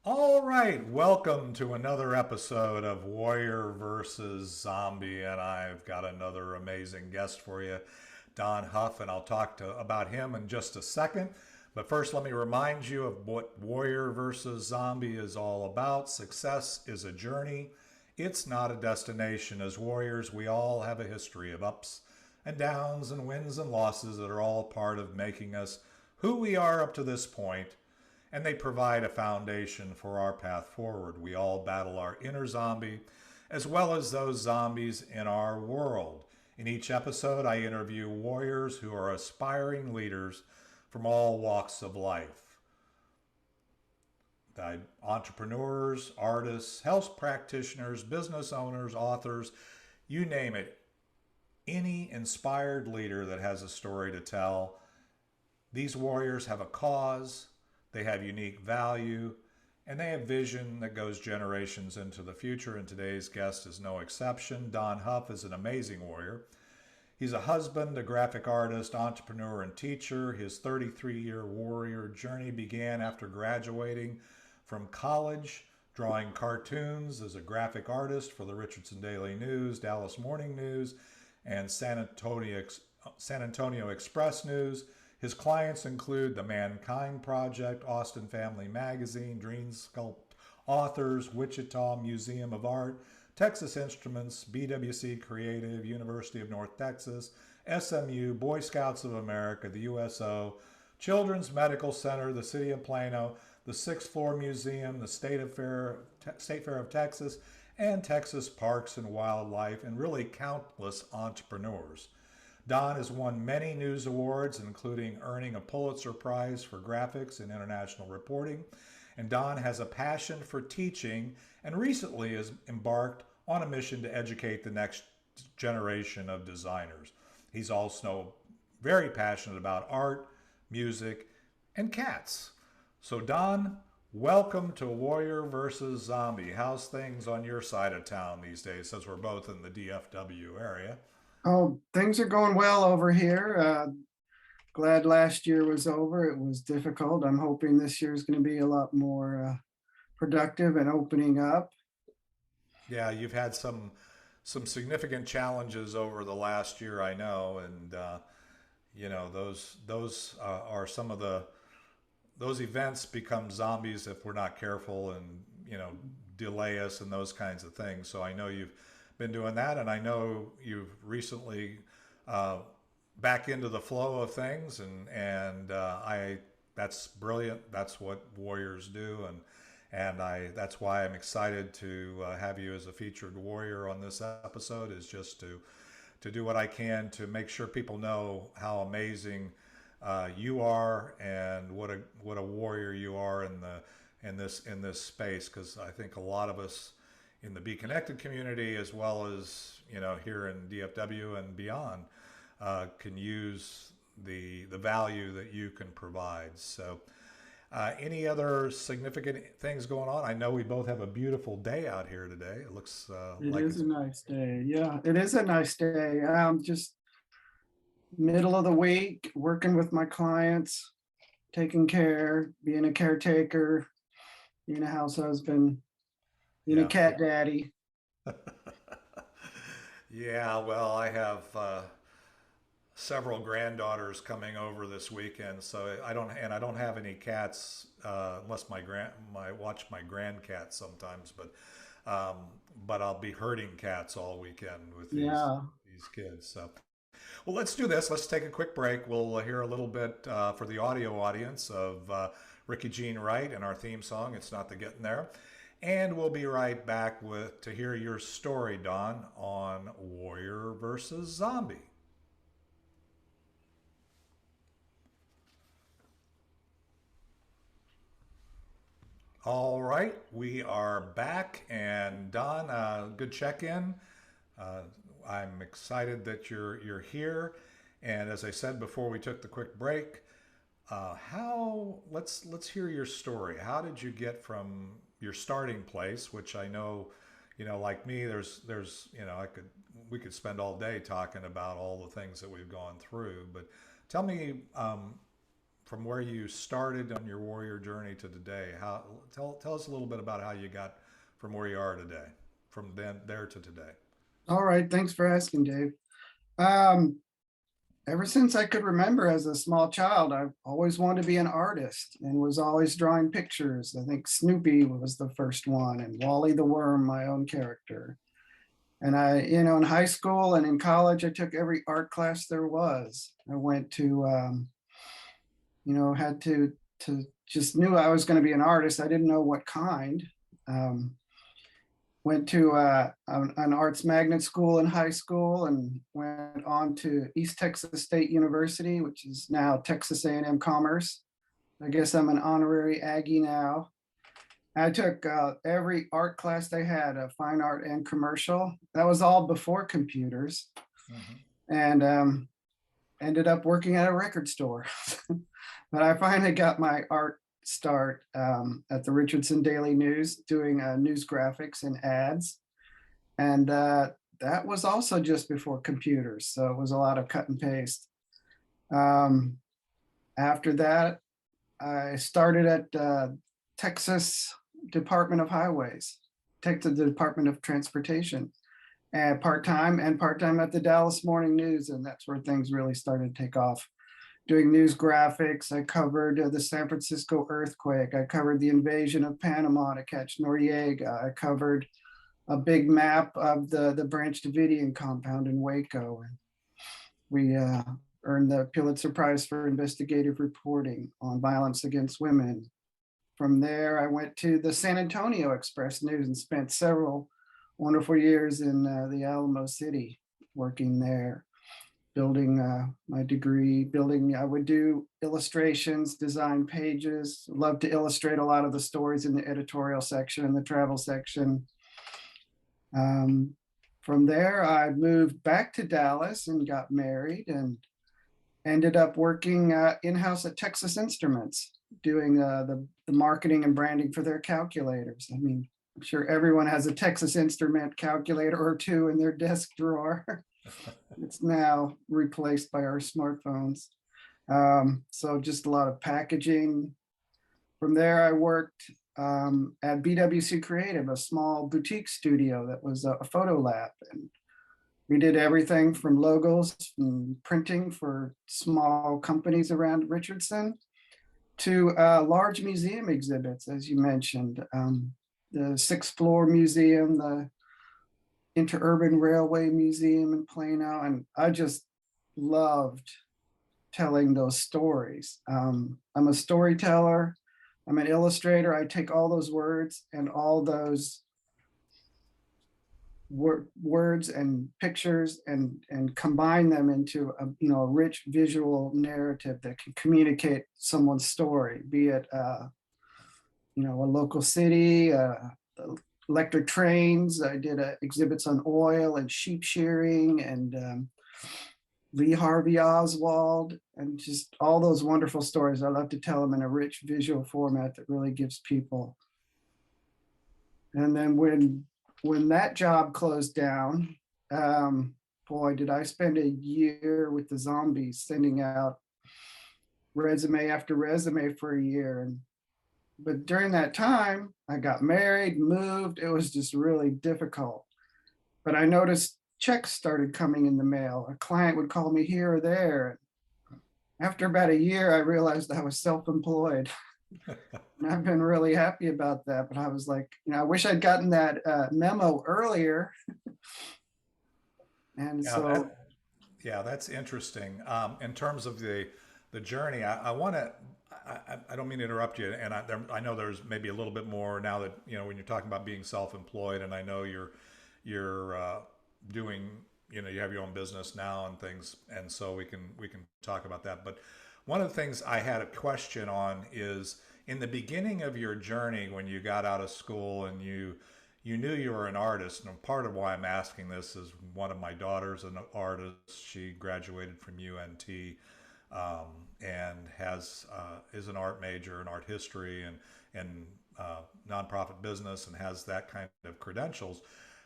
All right, welcome to another episode of Warrior versus Zombie, and I've got another amazing guest for you, Don Huff, and I'll about him in just a second. But first, let me remind you of what Warrior versus Zombie is all about. Success is a journey, it's not a destination. As warriors, we all have a history of ups and downs and wins and losses that are all part of making us who we are up to this point, and they provide a foundation for our path forward. We all battle our inner zombie as well as those zombies in our world. In each episode, I interview warriors who are aspiring leaders from all walks of life. Entrepreneurs, artists, health practitioners, business owners, authors, you name it. Any inspired leader that has a story to tell. These warriors have a cause, they have unique value, and they have vision that goes generations into the future, and today's guest is no exception. Don Huff is an amazing warrior. He's a husband, a graphic artist, entrepreneur, and teacher. His 33-year warrior journey began after graduating from college, drawing cartoons as a graphic artist for the Richardson Daily News, Dallas Morning News, and San Antonio Express News. His clients include the Mankind Project, Austin Family Magazine, Dreamsculpt Authors, Wichita Museum of Art, Texas Instruments, BWC Creative, University of North Texas, SMU, Boy Scouts of America, the USO, Children's Medical Center, the City of Plano, the Sixth Floor Museum, the State Fair of Texas, and Texas Parks and Wildlife, and really countless entrepreneurs. Don has won many news awards, including earning a Pulitzer Prize for graphics and international reporting. And Don has a passion for teaching and recently has embarked on a mission to educate the next generation of designers. He's also very passionate about art, music, and cats. So, Don, welcome to Warrior versus Zombie. How's things on your side of town these days, since we're both in the DFW area? Oh, things are going well over here. Glad last year was over. It was difficult. I'm hoping this year is going to be a lot more productive and opening up. Yeah, you've had some significant challenges over the last year, I know, and those are some of those events become zombies if we're not careful, and delay us and those kinds of things. So I know you've been doing that, and I know you've recently uh, back into the flow of things, and I that's brilliant. That's what warriors do, and I that's why I'm excited to have you as a featured warrior on this episode. Is just to do what I can to make sure people know how amazing you are and what a warrior you are in this space. Because I think a lot of us in the Be Connected community, as well as here in DFW and beyond, can use the value that you can provide. So, any other significant things going on? I know we both have a beautiful day out here today. It looks It like is it's a nice day. Yeah, it is a nice day. Just middle of the week, working with my clients, taking care, being a caretaker, being a house husband, being a yeah. cat daddy. Yeah, well, I have several granddaughters coming over this weekend, so I don't have any cats unless my watch my grandcat sometimes, um, but I'll be herding cats all weekend with Yeah, these kids. So, well, let's do this. Let's take a quick break. We'll hear a little bit for the audio audience of Ricky Jean Wright and our theme song. It's not the getting there. And we'll be right back with to hear your story, Don, on Warrior versus Zombie. All right, we are back, and Don, good check-in. Uh, I'm excited that you're here, and as I said before we took the quick break, how let's hear your story. How did you get from your starting place, which I know, like me, there's I could we could spend all day talking about all the things that we've gone through, but tell me from where you started on your warrior journey to today. How tell us a little bit about how you got from where you are today, from then there to today. All right, thanks for asking, Dave. Um, Ever since I could remember as a small child, I've always wanted to be an artist and was always drawing pictures. I think Snoopy was the first one, and Wally the Worm, my own character. And in high school and in college, I took every art class there was. I went to, had to just knew I was going to be an artist. I didn't know what kind. Um, Went to an arts magnet school in high school and went on to East Texas State University, which is now Texas A&M Commerce. I guess I'm an honorary Aggie now. I took every art class they had, fine art and commercial. That was all before computers, Mm-hmm. and ended up working at a record store. But I finally got my art start at the Richardson Daily News doing news graphics and ads. And that was also just before computers. So it was a lot of cut and paste. Um, After that, I started at Texas Department of Highways, Texas Department of Transportation, and part-time at the Dallas Morning News. And that's where things really started to take off. Doing news graphics, I covered the San Francisco earthquake. I covered the invasion of Panama to catch Noriega. I covered a big map of the Branch Davidian compound in Waco. And we earned the Pulitzer Prize for investigative reporting on violence against women. From there, I went to the San Antonio Express News and spent several wonderful years in the Alamo City working there, building my degree, I would do illustrations, design pages, love to illustrate a lot of the stories in the editorial section and the travel section. From there, I moved back to Dallas and got married and ended up working in-house at Texas Instruments, doing the marketing and branding for their calculators. I mean, I'm sure everyone has a Texas Instrument calculator or two in their desk drawer. It's now replaced by our smartphones. So just a lot of packaging. From there, I worked at BWC Creative, a small boutique studio that was a photo lab. And we did everything from logos and printing for small companies around Richardson to large museum exhibits, as you mentioned. The sixth floor museum, the Interurban Railway Museum in Plano, and I just loved telling those stories. I'm a storyteller, I'm an illustrator. I take all those words and all those words and pictures and combine them into a rich visual narrative that can communicate someone's story, be it a local city, electric trains. I did exhibits on oil and sheep shearing and Lee Harvey Oswald, and just all those wonderful stories. I love to tell them in a rich visual format that really gives people. And then when that job closed down, boy, did I spend a year with the zombies, sending out resume after resume for a year. But during that time, I got married, moved. It was just really difficult. But I noticed checks started coming in the mail. A client would call me here or there. After about a year, I realized I was self-employed. And I've been really happy about that. But I was like, I wish I'd gotten that memo earlier. And Yeah, so, that's interesting. In terms of the journey, I want to. I don't mean to interrupt you, and I know there's maybe a little bit more now that when you're talking about being self-employed, and I know you're doing you have your own business now and things, and so we can talk about that. But one of the things I had a question on is in the beginning of your journey when you got out of school and you knew you were an artist. And part of why I'm asking this is one of my daughters an artist. She graduated from UNT and is an art major in art history and nonprofit business and has that kind of credentials.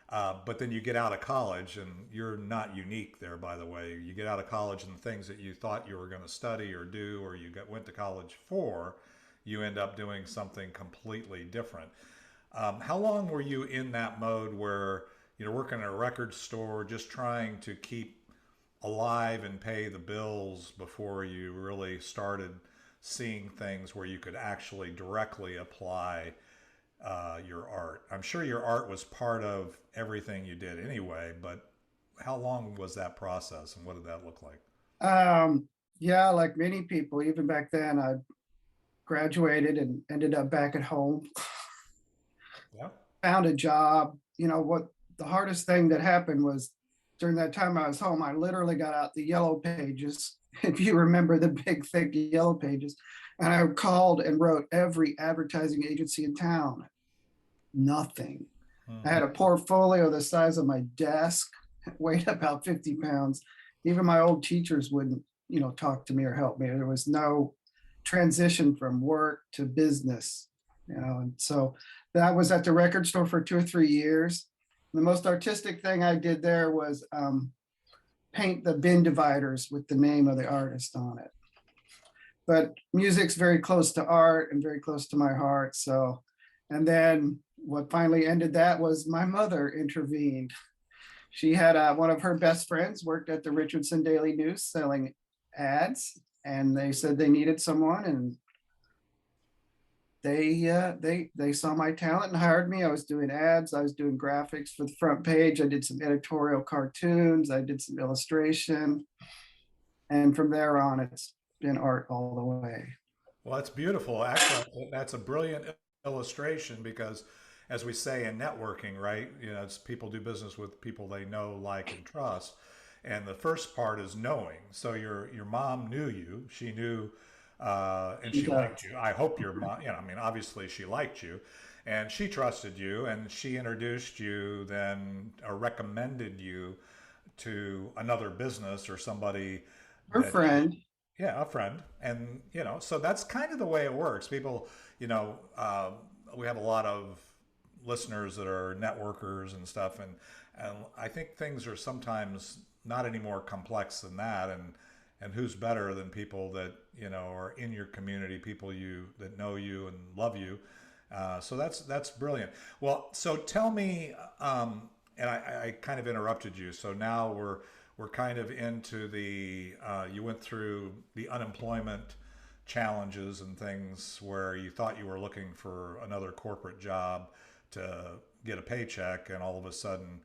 But then you get out of college, and you're not unique there, by the way. You get out of college, and the things that you thought you were going to study or do, or went to college for, you end up doing something completely different. How long were you in that mode where you're working at a record store, just trying to keep alive and pay the bills before you really started seeing things where you could actually directly apply your art? I'm sure your art was part of everything you did anyway, but how long was that process and what did that look like? Yeah, like many people, even back then, I graduated and ended up back at home, Yeah. found a job. What the hardest thing that happened was during that time I was home, I literally got out the yellow pages, if you remember the big, thick yellow pages, and I called and wrote every advertising agency in town. Nothing. I Mm-hmm. had a portfolio the size of my desk, weighed about 50 pounds. Even my old teachers wouldn't, talk to me or help me. There was no transition from work to business, and so that was at the record store for 2 or 3 years. The most artistic thing I did there was paint the bin dividers with the name of the artist on it. But music's very close to art and very close to my heart. So, and then what finally ended that was my mother intervened. She had one of her best friends worked at the Richardson Daily News selling ads, and they said they needed someone, and they saw my talent and hired me. I was doing ads, I was doing graphics for the front page, I did some editorial cartoons, I did some illustration, and from there on, it's been art all the way. Well, that's beautiful. Actually, that's a brilliant illustration because, as we say in networking, right? It's people do business with people they know, like, and trust. And the first part is knowing. So your mom knew you. She knew, and She she does. liked you. I hope your mom. I mean, obviously she liked you, and she trusted you, and she introduced you then, or recommended you to another business or somebody Her that friend. yeah, a friend. And, so that's kind of the way it works. People, we have a lot of listeners that are networkers and stuff. And I think things are sometimes not any more complex than that. And who's better than people that, are in your community, people that know you and love you. So that's brilliant. Well, so tell me, and I kind of interrupted you. So now we're kind of into you went through the unemployment challenges and things where you thought you were looking for another corporate job to get a paycheck, and all of a sudden,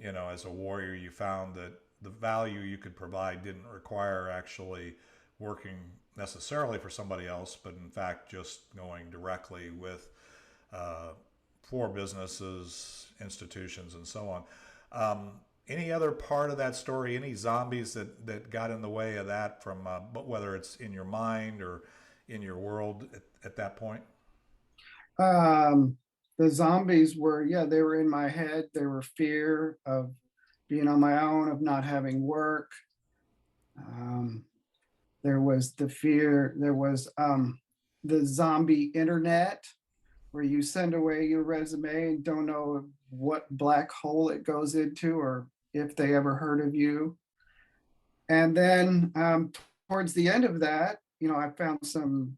as a warrior, you found that the value you could provide didn't require actually working necessarily for somebody else, but in fact just going directly with uh, for businesses, institutions, and so on. Um, any other part of that story? Any zombies that got in the way of that from, whether it's in your mind or in your world at that point? Um, the zombies were, yeah, they were in my head. They were fear of being on my own, of not having work. Um, there was the fear, there was the zombie internet where you send away your resume and don't know what black hole it goes into or if they ever heard of you. And then towards the end of that, I found some,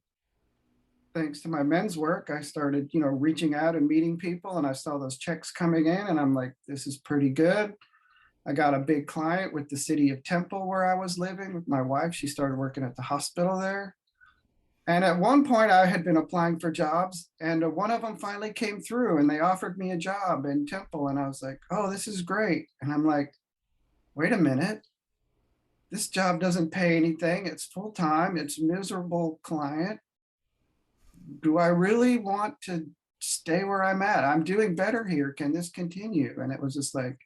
thanks to my men's work, I started, reaching out and meeting people, and I saw those checks coming in, and I'm like, this is pretty good. I got a big client with the city of Temple where I was living with my wife. She started working at the hospital there. And at one point, I had been applying for jobs, and one of them finally came through, and they offered me a job in Temple. And I was like, oh, this is great. And I'm like, wait a minute, this job doesn't pay anything. It's full time, it's a miserable client. Do I really want to stay where I'm at? I'm doing better here. Can this continue? And it was just like,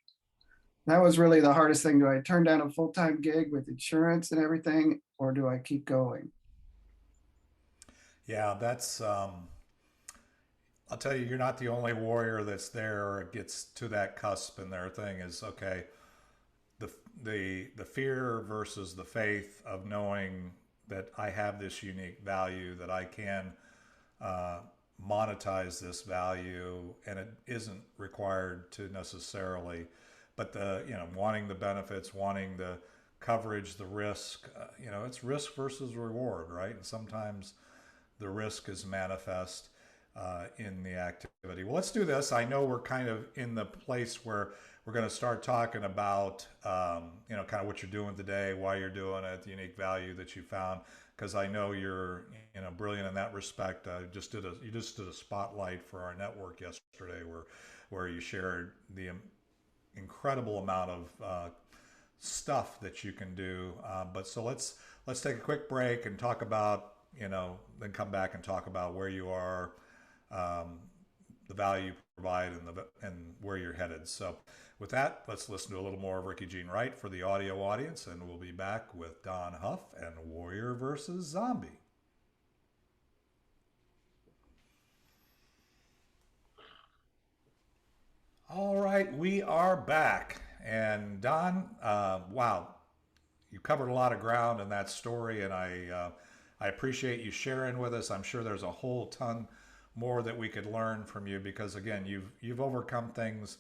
that was really the hardest thing. Do I turn down a full time gig with insurance and everything, or do I keep going? Yeah, that's. I'll tell you, you're not the only warrior that's there or gets to that cusp, and their thing is okay. The the fear versus the faith of knowing that I have this unique value that I can uh, monetize this value, and it isn't required to necessarily, but the, wanting the benefits, wanting the coverage, the risk, it's risk versus reward, right? And sometimes the risk is manifest in the activity. Well, let's do this. I know we're kind of in the place where we're going to start talking about, kind of what you're doing today, why you're doing it, the unique value that you found, because I know you're, brilliant in that respect. You just did a spotlight for our network yesterday, where you shared the incredible amount of stuff that you can do. But so let's take a quick break and talk about, then come back and talk about where you are, the value you provide, and where you're headed. So with that, let's listen to a little more of Ricky Jean Wright for the audio audience, and we'll be back with Don Huff and Warrior versus Zombie. All right, we are back. And Don, wow, you covered a lot of ground in that story, and I appreciate you sharing with us. I'm sure there's a whole ton more that we could learn from you, because again, you've overcome things.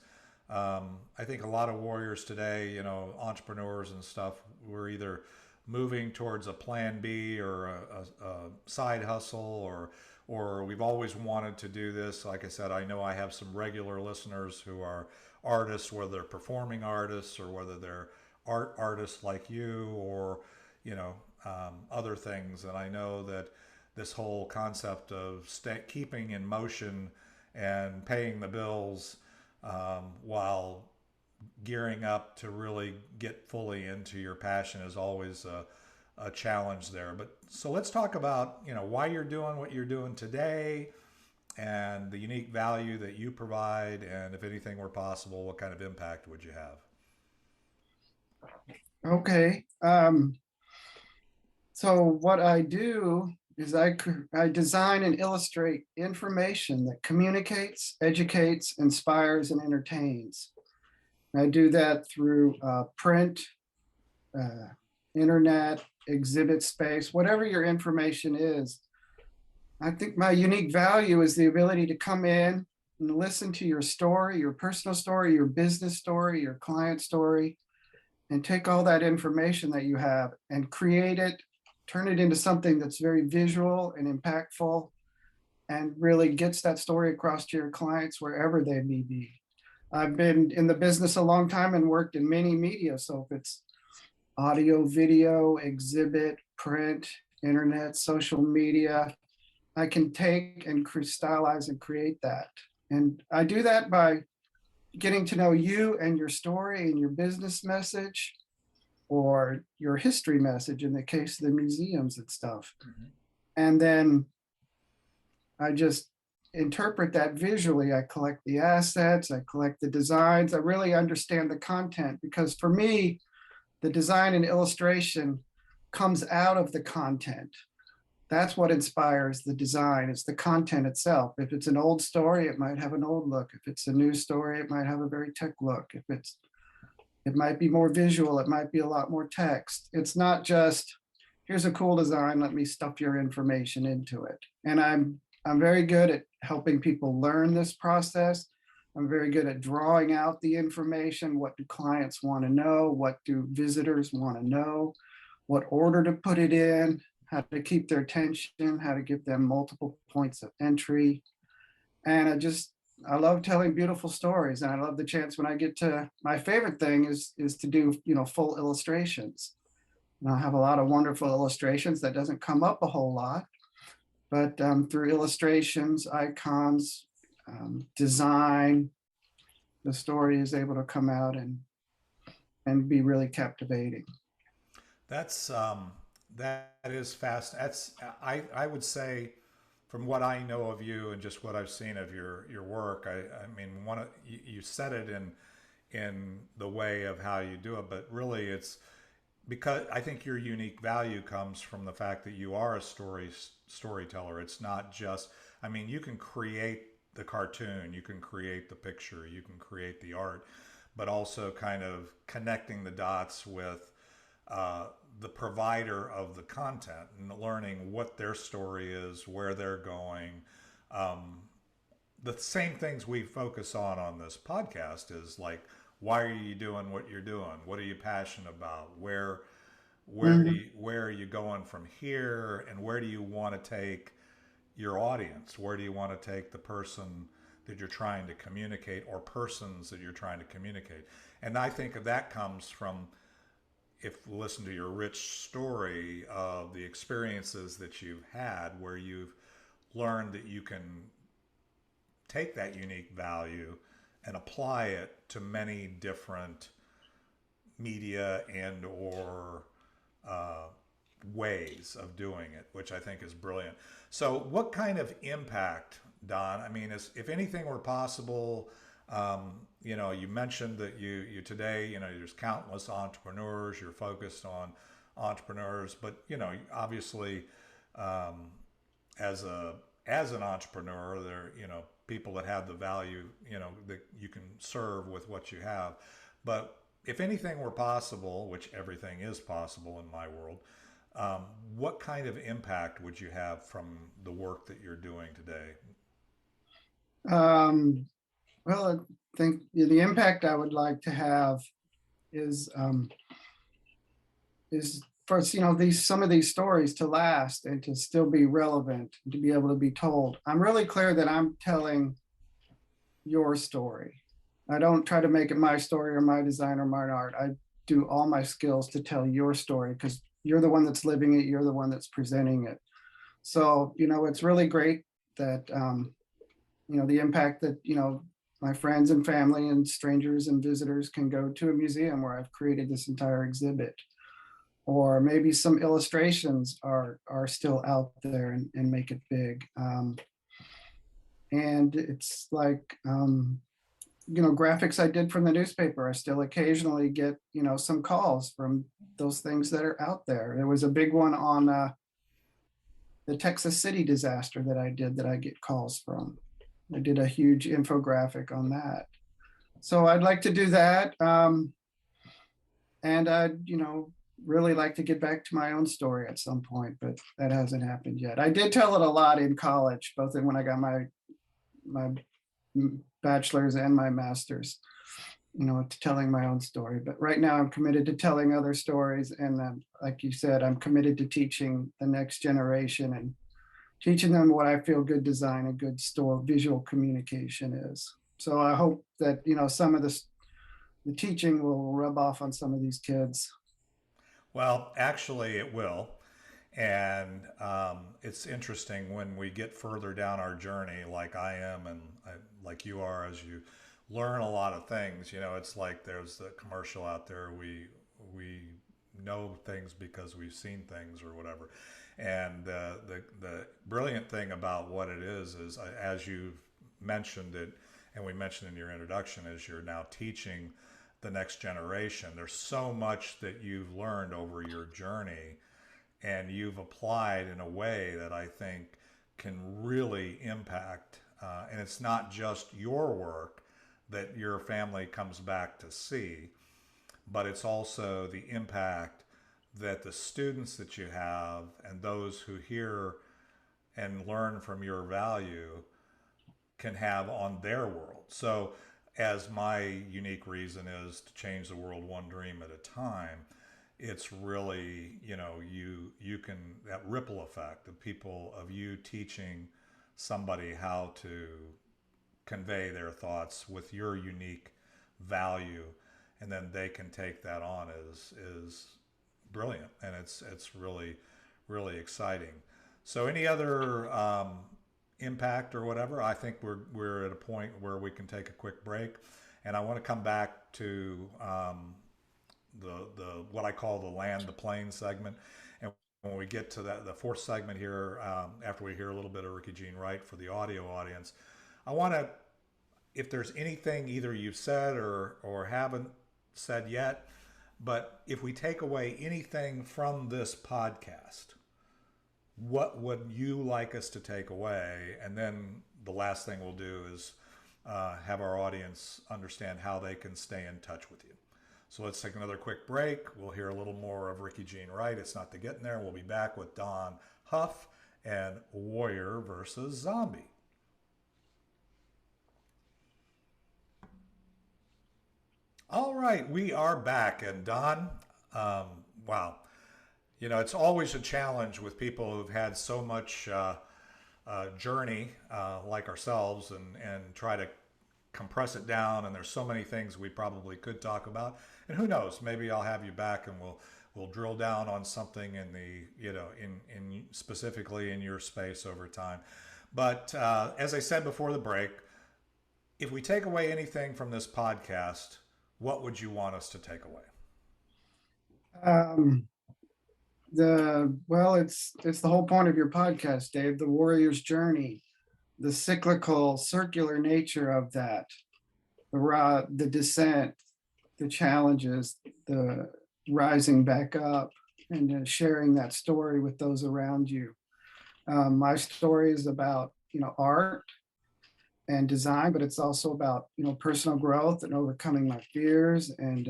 I think a lot of warriors today, entrepreneurs and stuff, we're either moving towards a plan B or a side hustle, or we've always wanted to do this. Like I said, I know I have some regular listeners who are artists, whether they're performing artists or whether they're art artists like you, or other things. And I know that this whole concept of keeping in motion and paying the bills, while gearing up to really get fully into your passion is always a challenge there. But so let's talk about, why you're doing what you're doing today, and the unique value that you provide, and if anything were possible, what kind of impact would you have? Okay. So what I do is I design and illustrate information that communicates, educates, inspires, and entertains. I do that through print, uh, internet, exhibit space, whatever your information is. I think my unique value is the ability to come in and listen to your story, your personal story, your business story, your client story, and take all that information that you have and create it, turn it into something that's very visual and impactful, and really gets that story across to your clients wherever they may be. I've been in the business a long time and worked in many media. So if it's audio, video, exhibit, print, internet, social media, I can take and stylize and create that. And I do that by getting to know you and your story and your business message, or your history message in the case of the museums and stuff. Mm-hmm. And then I just interpret that visually. I collect the assets, I collect the designs, I really understand the content, because for me, the design and illustration comes out of the content. That's what inspires the design. It's the content itself. If it's an old story, it might have an old look. If it's a new story, it might have a very tech look. It might be more visual. It might be a lot more text. It's not just, here's a cool design, let me stuff your information into it. And I'm very good at helping people learn this process. I'm very good at drawing out the information. What do clients want to know? What do visitors want to know? What order to put it in? How to keep their attention? How to give them multiple points of entry? And I love telling beautiful stories, and I love the chance when I get to, my favorite thing is to do, full illustrations. And I have a lot of wonderful illustrations that doesn't come up a whole lot, but through illustrations, icons, design, the story is able to come out and be really captivating. That's that is fast. I would say, from what I know of you and just what I've seen of your work, I mean, you said it in the way of how you do it, but really it's because I think your unique value comes from the fact that you are a storyteller. It's not just, I mean, you can create the cartoon, you can create the picture, you can create the art, but also kind of connecting the dots with the provider of the content and learning what their story is, where they're going, The same things we focus on this podcast is like, why are you doing what you're doing? What are you passionate about? Mhm. Where are you going from here, and where do you want to take your audience? Where do you want to take the person that you're trying to communicate, or persons that you're trying to communicate? And I think that comes from, if you listen to your rich story of the experiences that you've had, where you've learned that you can take that unique value and apply it to many different media and or uh, ways of doing it, which I think is brilliant. So, what kind of impact, Don? I mean, if anything were possible, you mentioned that you today, there's countless entrepreneurs. You're focused on entrepreneurs, but obviously, um, as an entrepreneur, there people that have the value that you can serve with what you have. But if anything were possible, which everything is possible in my world, what kind of impact would you have from the work that you're doing today? Um, well, I think the impact I would like to have is first, these some of these stories to last and to still be relevant and to be able to be told. I'm really clear that I'm telling your story. I don't try to make it my story or my design or my art. I do all my skills to tell your story because you're the one that's living it. You're the one that's presenting it. So, it's really great that, the impact that, my friends and family and strangers and visitors can go to a museum where I've created this entire exhibit. Or maybe some illustrations are still out there and make it big. And it's like, graphics I did from the newspaper. I still occasionally get, some calls from those things that are out there. There was a big one on the Texas City disaster that I did that I get calls from. I did a huge infographic on that. So I'd like to do that. And I'd, really like to get back to my own story at some point, but that hasn't happened yet. I did tell it a lot in college, both when I got my bachelor's and my master's, to telling my own story. But right now I'm committed to telling other stories. And like you said, I'm committed to teaching the next generation and teaching them what I feel good design and good store visual communication is. So I hope that, some of the teaching will rub off on some of these kids. Well, actually, it will. And it's interesting when we get further down our journey, like I am, and like you are, as you learn a lot of things. It's like there's the commercial out there. We know things because we've seen things or whatever. And the brilliant thing about what it is as you've mentioned it, and we mentioned in your introduction, is you're now teaching the next generation. There's so much that you've learned over your journey and you've applied in a way that I think can really impact. And it's not just your work that your family comes back to see, but it's also the impact that the students that you have and those who hear and learn from your value can have on their world. So, as my unique reason is to change the world one dream at a time, it's really, you can, that ripple effect of people, of you teaching somebody how to convey their thoughts with your unique value, and then they can take that on is brilliant, and it's really exciting. So any other impact or whatever? I think we're at a point where we can take a quick break, and I want to come back to the what I call the land the plane segment. And when we get to the fourth segment here, after we hear a little bit of Ricky Jean Wright for the audio audience, I want to, if there's anything either you've said or haven't said yet, but if we take away anything from this podcast, what would you like us to take away? And then the last thing we'll do is have our audience understand how they can stay in touch with you. So let's take another quick break. We'll hear a little more of Ricky Jean Wright. It's not the getting there. We'll be back with Don Huff and Warrior versus Zombie. All right, we are back. And Don, um, wow, it's always a challenge with people who've had so much journey like ourselves and try to compress it down. And there's so many things we probably could talk about. And who knows, maybe I'll have you back and we'll drill down on something in the, in specifically in your space over time. But as I said before the break, if we take away anything from this podcast, what would you want us to take away? Um, it's the whole point of your podcast, Dave, the warrior's journey, the cyclical, circular nature of that, the descent, the challenges, the rising back up, and sharing that story with those around you. My story is about, art and design, but it's also about, personal growth and overcoming my fears and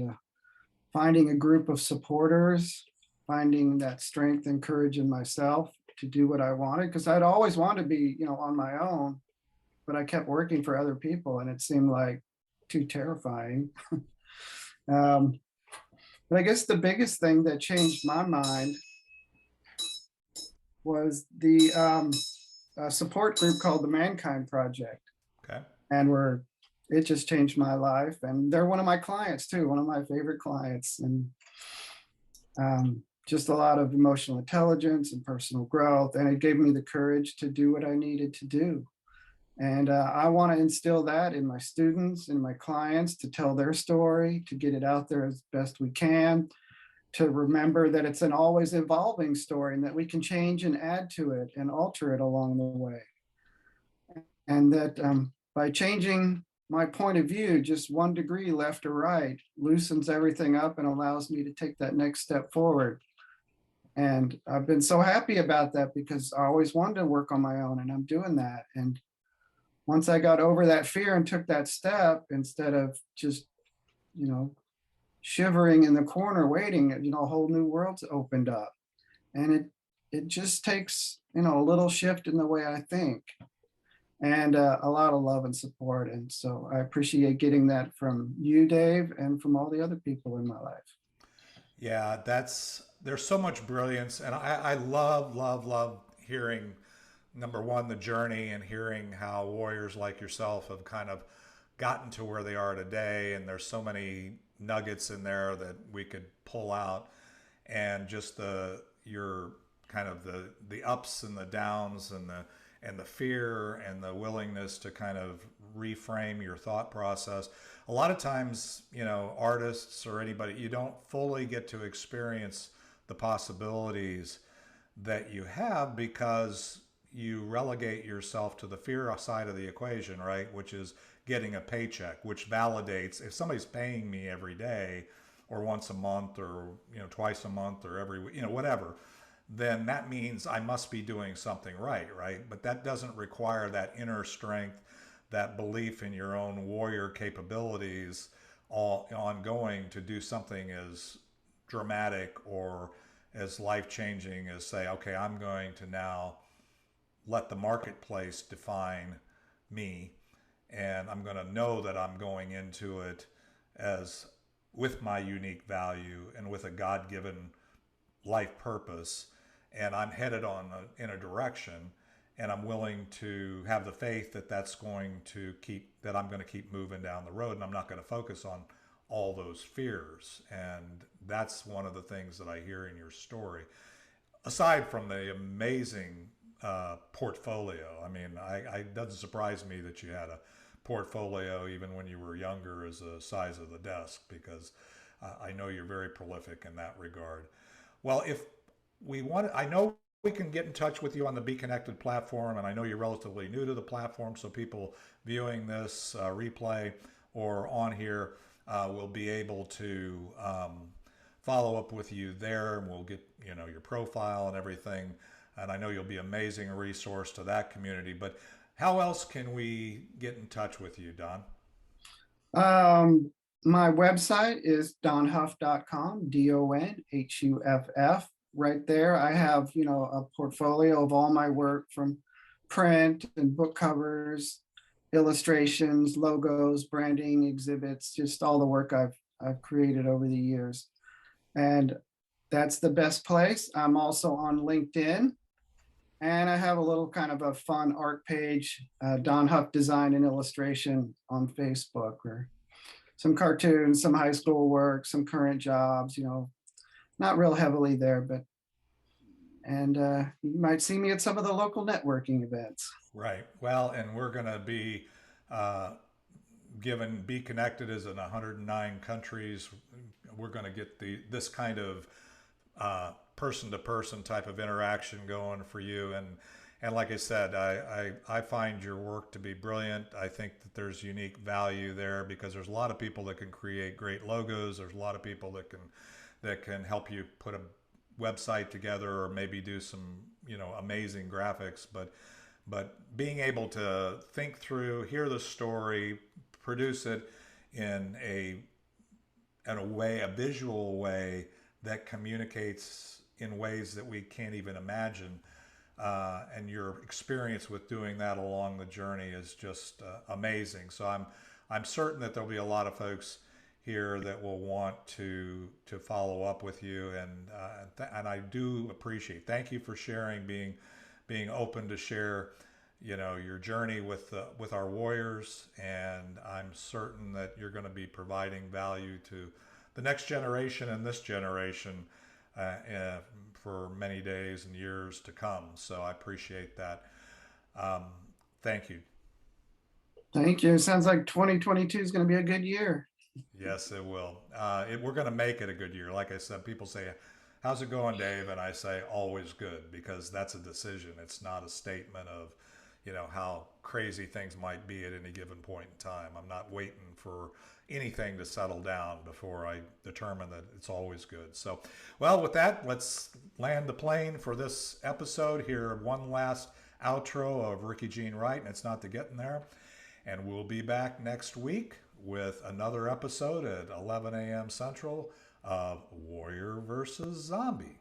finding a group of supporters, finding that strength and courage in myself to do what I wanted. Because I'd always wanted to be, on my own, but I kept working for other people and it seemed like too terrifying. um, but I guess the biggest thing that changed my mind was the support group called the Mankind Project. Okay. And it just changed my life. And they're one of my clients too, one of my favorite clients. And just a lot of emotional intelligence and personal growth. And it gave me the courage to do what I needed to do. And I want to instill that in my students and my clients to tell their story, to get it out there as best we can, to remember that it's an always evolving story and that we can change and add to it and alter it along the way. And that by changing my point of view, just 1 degree left or right, loosens everything up and allows me to take that next step forward. And I've been so happy about that because I always wanted to work on my own and I'm doing that. And once I got over that fear and took that step, instead of just, shivering in the corner waiting, a whole new world's opened up. And it just takes, a little shift in the way I think and a lot of love and support. And so I appreciate getting that from you, Dave, and from all the other people in my life. Yeah, there's so much brilliance, and I love, love, love hearing number one the journey and hearing how warriors like yourself have kind of gotten to where they are today. And there's so many nuggets in there that we could pull out, and just your kind of the ups and the downs and the fear and the willingness to kind of reframe your thought process. A lot of times, artists or anybody, you don't fully get to experience the possibilities that you have because you relegate yourself to the fear side of the equation, right? Which is getting a paycheck, which validates if somebody's paying me every day or once a month or, twice a month or every, whatever, then that means I must be doing something right, right? But that doesn't require that inner strength, that belief in your own warrior capabilities all ongoing to do something as dramatic or as life-changing as say, okay, I'm going to now let the marketplace define me, and I'm going to know that I'm going into it as with my unique value and with a God-given life purpose, and I'm headed in a direction, and I'm willing to have the faith that I'm going to keep moving down the road, and I'm not going to focus on all those fears. And that's one of the things that I hear in your story, aside from the amazing portfolio. I mean, it doesn't surprise me that you had a portfolio even when you were younger as the size of the desk, because I know you're very prolific in that regard. Well, if I know we can get in touch with you on the Be Connected platform, and I know you're relatively new to the platform, so people viewing this replay or on here will be able to follow up with you there, and we'll get your profile and everything. And I know you'll be an amazing resource to that community. But how else can we get in touch with you, Don? My website is donhuff.com, DONHUFF. Right there, I have, a portfolio of all my work, from print and book covers, illustrations, logos, branding, exhibits, just all the work I've I've created over the years. And that's the best place. I'm also on LinkedIn, and I have a little kind of a fun art page, Don Huff Design and Illustration on Facebook, where some cartoons, some high school work, some current jobs, not real heavily there, but, and you might see me at some of the local networking events. Right. Well, and we're going to be uh, be connected as in 109 countries. We're going to get this kind of person to person type of interaction going for you. And like I said, I find your work to be brilliant. I think that there's unique value there because there's a lot of people that can create great logos. There's a lot of people that can help you put a website together or maybe do some amazing graphics. But being able to think through, hear the story, produce it in a way, a visual way that communicates in ways that we can't even imagine. And your experience with doing that along the journey is just amazing. So I'm certain that there'll be a lot of folks here that will want to follow up with you, and I do appreciate. Thank you for sharing, being open to share, your journey with our warriors, and I'm certain that you're going to be providing value to the next generation and this generation for many days and years to come. So I appreciate that. Thank you. Thank you. Sounds like 2022 is going to be a good year. Yes, it will. We're going to make it a good year. Like I said, people say, "How's it going, Dave?" And I say, "Always good," because that's a decision. It's not a statement of, how crazy things might be at any given point in time. I'm not waiting for anything to settle down before I determine that it's always good. So, well, with that, let's land the plane for this episode here. One last outro of Ricky Jean Wright, and it's not to get in there. And we'll be back next week with another episode at 11 a.m. Central of Warrior versus Zombie.